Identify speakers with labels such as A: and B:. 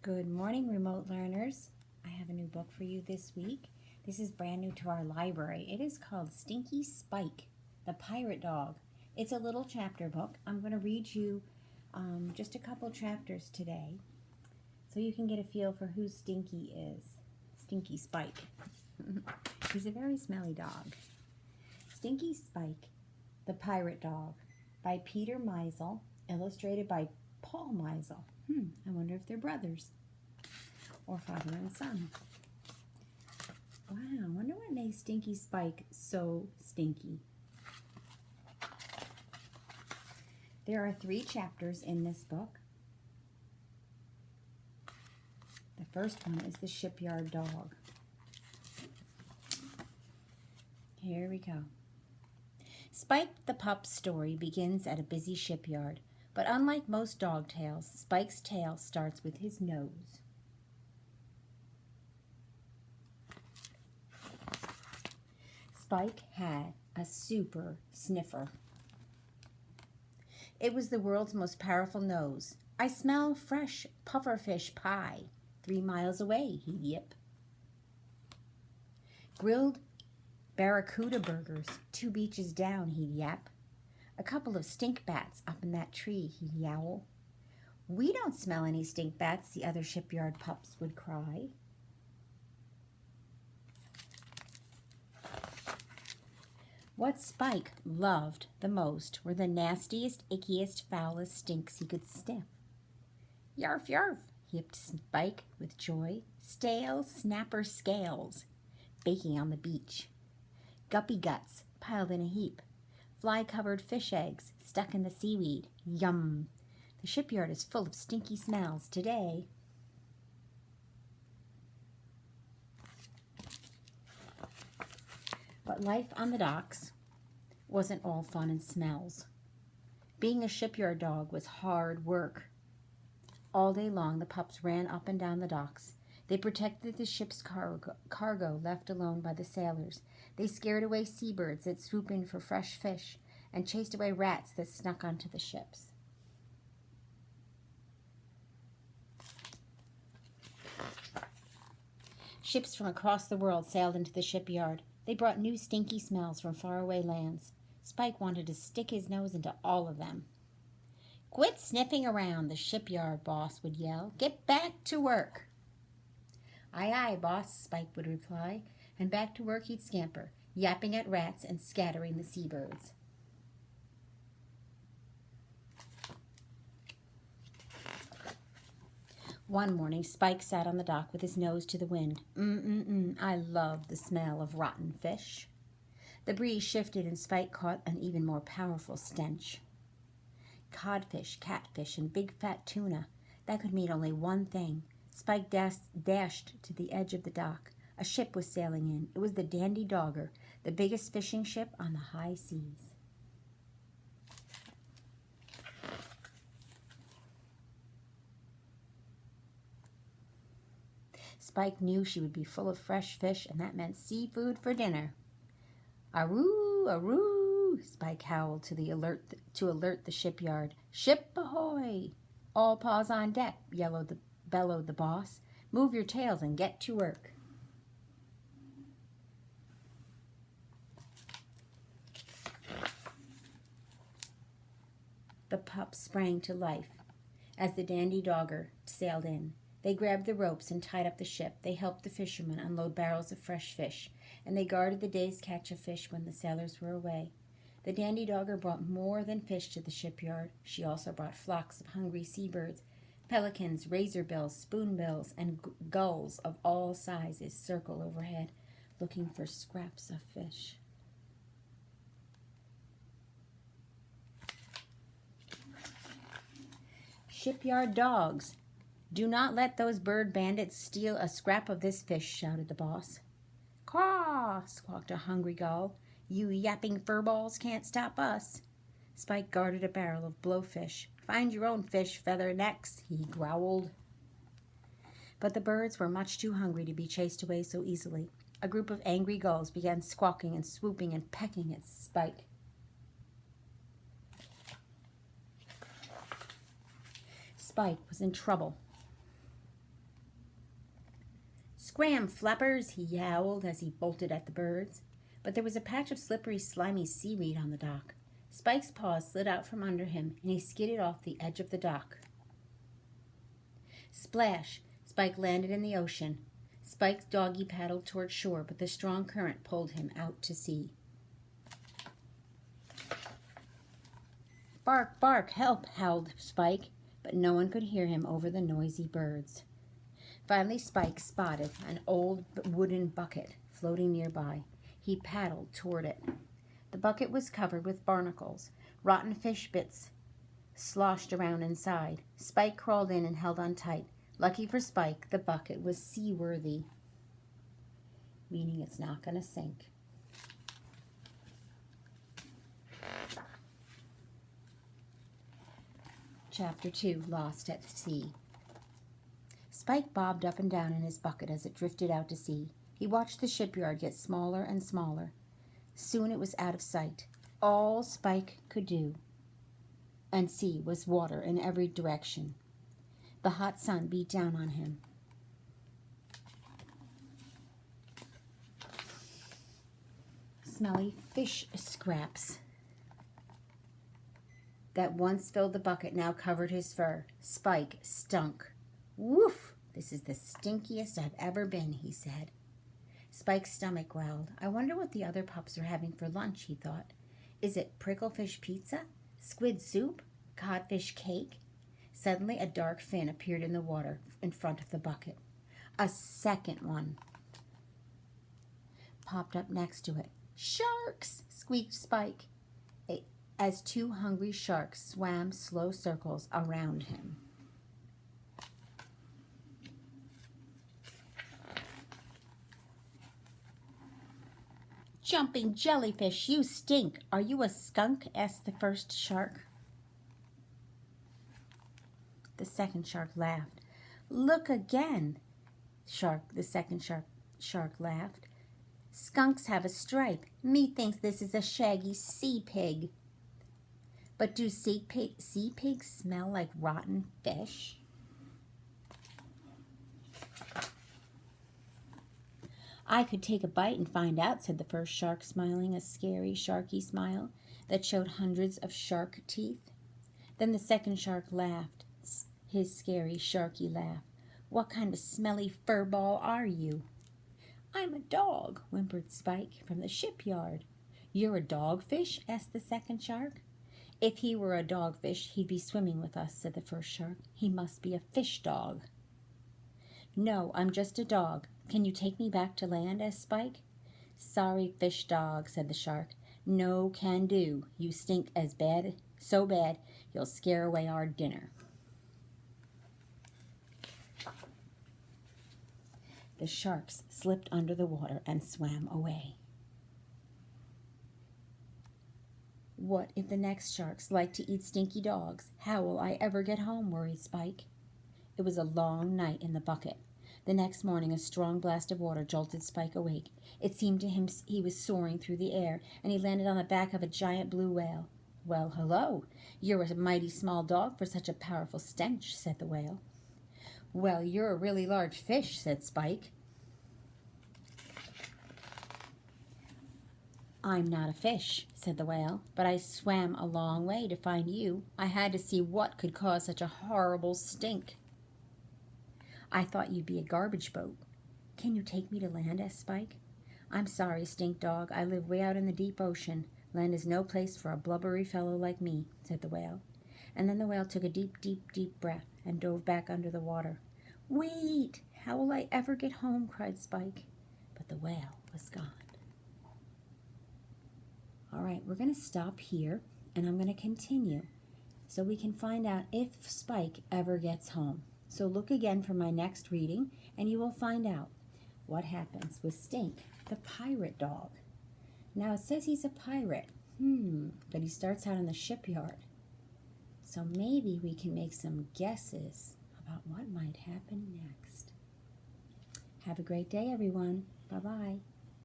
A: Good morning, remote learners. I have a new book for you this week. This is brand new to our library. It is called Stinky Spike, the Pirate Dog. It's a little chapter book. I'm going to read you just a couple chapters today so you can get a feel for who Stinky is. Stinky Spike. He's a very smelly dog. Stinky Spike, the Pirate Dog, by Peter Meisel, illustrated by Paul Meisel. I wonder if they're brothers or father and son. Wow, I wonder what makes Stinky Spike so stinky. There are 3 chapters in this book. The first one is the shipyard dog. Here we go. Spike the pup's story begins at a busy shipyard. But unlike most dog tales, Spike's tale starts with his nose. Spike had a super sniffer. It was the world's most powerful nose. "I smell fresh pufferfish pie 3 miles away," he'd yip. "Grilled barracuda burgers 2 beaches down," he'd yap. "A couple of stink bats up in that tree," he'd yowl. "We don't smell any stink bats," the other shipyard pups would cry. What Spike loved the most were the nastiest, ickiest, foulest stinks he could sniff. "Yarf, yarf," yipped Spike with joy. "Stale snapper scales baking on the beach. Guppy guts piled in a heap. Fly-covered fish eggs stuck in the seaweed. Yum! The shipyard is full of stinky smells today." But life on the docks wasn't all fun and smells. Being a shipyard dog was hard work. All day long, the pups ran up and down the docks. They protected the ship's cargo left alone by the sailors. They scared away seabirds that swoop in for fresh fish and chased away rats that snuck onto the ships. Ships from across the world sailed into the shipyard. They brought new stinky smells from faraway lands. Spike wanted to stick his nose into all of them. "Quit sniffing around," the shipyard boss would yell. "Get back to work." "Aye, aye, boss," Spike would reply, and back to work he'd scamper, yapping at rats and scattering the seabirds. One morning, Spike sat on the dock with his nose to the wind. I love the smell of rotten fish." The breeze shifted and Spike caught an even more powerful stench. Codfish, catfish, and big fat tuna. That could mean only one thing. Spike dashed to the edge of the dock. A ship was sailing in. It was the Dandy Dogger, the biggest fishing ship on the high seas. Spike knew she would be full of fresh fish, and that meant seafood for dinner. "Aroo, aroo," Spike howled to alert the shipyard. "Ship ahoy! All paws on deck," bellowed the boss. "Move your tails and get to work." The pups sprang to life as the Dandy Dogger sailed in. They grabbed the ropes and tied up the ship. They helped the fishermen unload barrels of fresh fish, and they guarded the day's catch of fish when the sailors were away. The Dandy Dogger brought more than fish to the shipyard. She also brought flocks of hungry seabirds. Pelicans, razorbills, spoonbills, and gulls of all sizes circle overhead, looking for scraps of fish. "Shipyard dogs, do not let those bird bandits steal a scrap of this fish," shouted the boss. "Caw!" squawked a hungry gull. "You yapping furballs can't stop us." Spike guarded a barrel of blowfish. "Find your own fish, feather necks," he growled. But the birds were much too hungry to be chased away so easily. A group of angry gulls began squawking and swooping and pecking at Spike. Spike was in trouble. "Scram, flappers!" he yowled as he bolted at the birds. But there was a patch of slippery, slimy seaweed on the dock. Spike's paws slid out from under him, and he skidded off the edge of the dock. Splash! Spike landed in the ocean. Spike's doggy paddled toward shore, but the strong current pulled him out to sea. "Bark, bark, help!" howled Spike, but no one could hear him over the noisy birds. Finally, Spike spotted an old wooden bucket floating nearby. He paddled toward it. The bucket was covered with barnacles. Rotten fish bits sloshed around inside. Spike crawled in and held on tight. Lucky for Spike, the bucket was seaworthy, meaning it's not going to sink. Chapter 2, Lost at Sea. Spike bobbed up and down in his bucket as it drifted out to sea. He watched the shipyard get smaller and smaller. Soon it was out of sight. All Spike could do and see was water in every direction. The hot sun beat down on him. Smelly fish scraps that once filled the bucket now covered his fur. Spike stunk. "Woof! This is the stinkiest I've ever been," he said. Spike's stomach growled. "I wonder what the other pups are having for lunch," he thought. "Is it pricklefish pizza? Squid soup? Codfish cake?" Suddenly a dark fin appeared in the water in front of the bucket. A second one popped up next to it. "Sharks!" squeaked Spike, as two hungry sharks swam slow circles around him. "Jumping jellyfish, you stink! Are you a skunk?" asked the first shark. The second shark laughed. "Look again!" The second shark laughed. "Skunks have a stripe. Me thinks this is a shaggy sea pig." "But do sea pigs smell like rotten fish?" "I could take a bite and find out," said the first shark, smiling a scary, sharky smile that showed hundreds of shark teeth. Then the second shark laughed, his scary, sharky laugh. "What kind of smelly furball are you?" "I'm a dog," whimpered Spike, "from the shipyard." "You're a dogfish?" asked the second shark. "If he were a dogfish, he'd be swimming with us," said the first shark. "He must be a fish dog." "No, I'm just a dog. Can you take me back to land?" asked Spike. "Sorry, fish dog," said the shark. "No can do. You stink so bad, you'll scare away our dinner." The sharks slipped under the water and swam away. "What if the next sharks like to eat stinky dogs? How will I ever get home?" worried Spike. It was a long night in the bucket. The next morning, a strong blast of water jolted Spike awake. It seemed to him he was soaring through the air, and he landed on the back of a giant blue whale. "Well, hello. You're a mighty small dog for such a powerful stench," said the whale. "Well, you're a really large fish," said Spike. "I'm not a fish," said the whale, "but I swam a long way to find you. I had to see what could cause such a horrible stink." "I thought you'd be a garbage boat." "Can you take me to land?" asked Spike. "I'm sorry, Stink Dog. I live way out in the deep ocean. Land is no place for a blubbery fellow like me," said the whale. And then the whale took a deep, deep, deep breath and dove back under the water. "Wait! How will I ever get home?" cried Spike. But the whale was gone. All right, we're going to stop here, and I'm going to continue so we can find out if Spike ever gets home. So look again for my next reading, and you will find out what happens with Stink, the pirate dog. Now, it says he's a pirate, but he starts out in the shipyard. So maybe we can make some guesses about what might happen next. Have a great day, everyone. Bye-bye.